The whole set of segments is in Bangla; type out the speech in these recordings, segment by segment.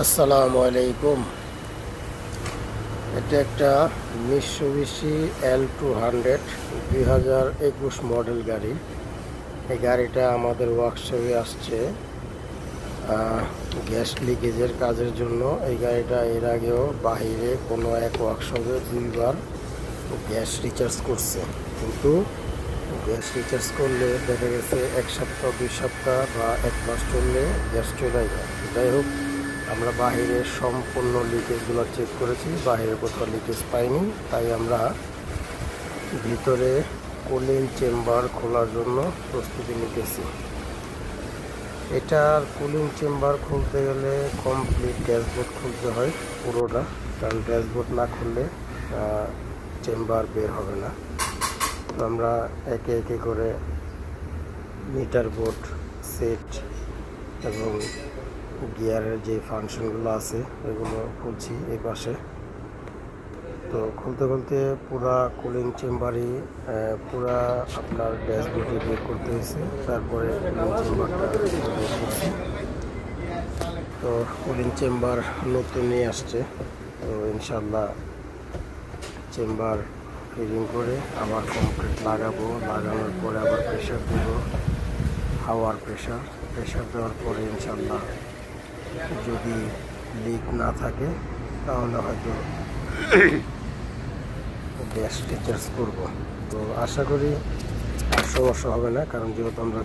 আসসালামু আলাইকুম। এটা একটা মিৎসুবিশি L200 2021 মডেল গাড়ি। এই গাড়িটা আমাদের ওয়ার্কশপে আসছে গ্যাস লিকেজের কাজের জন্য। এই গাড়িটা এর আগেও বাহিরে কোনো এক ওয়ার্কশপে 2বার গ্যাস রিচার্জ করছে, কিন্তু গ্যাস রিচার্জ করলে দেখা গেছে 1 সপ্তাহ 2 সপ্তাহ বা 1 মাস চললে গ্যাস চলে যায়। যাই হোক, আমরা বাহিরের সম্পূর্ণ লিকেজগুলো চেক করেছি, বাহিরে কোথাও লিকেজ পাইনি। তাই আমরা ভিতরে কুলিং চেম্বার খোলার জন্য প্রস্তুতি নিতেছি। এটার কুলিং চেম্বার খুলতে গেলে কমপ্লিট ড্যাশবোর্ড খুলতে হয় পুরোটা, কারণ ড্যাশবোর্ড না খুললে চেম্বার বের হবে না। তো আমরা একে একে করে মিটার বোর্ড সেট এবং গিয়ারের যে ফাংশনগুলো আছে এগুলো খুলছি এই পাশে। তো খুলতে খুলতে পুরা কুলিং চেম্বারই পুরা আপনার ড্যাশবোর্ডে বের করতে হয়েছে, তারপরে কুলিং চেম্বারটা বের করছি। তো কুলিং চেম্বার নতুন নিয়ে আসছে, তো ইনশাল্লাহ চেম্বার ফিটিং করে আবার কমপ্লিট লাগাবো। লাগানোর পরে আবার প্রেশার দেব, হাওয়ার প্রেশার দেওয়ার পরে ইনশাল্লাহ যদি লিক না থাকে তাহলে হয়তো গ্যাস রিচার্জ করব। তো আশা করি আর সমস্যা হবে না, কারণ যেহেতু আমরা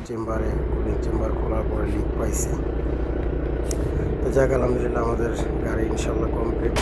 কুলিং চেম্বার খোলার পরে লিক পাইছি। তো যাক, আলহামদুলিল্লাহ আমাদের গাড়ি ইনশাল্লাহ কমপ্লিট।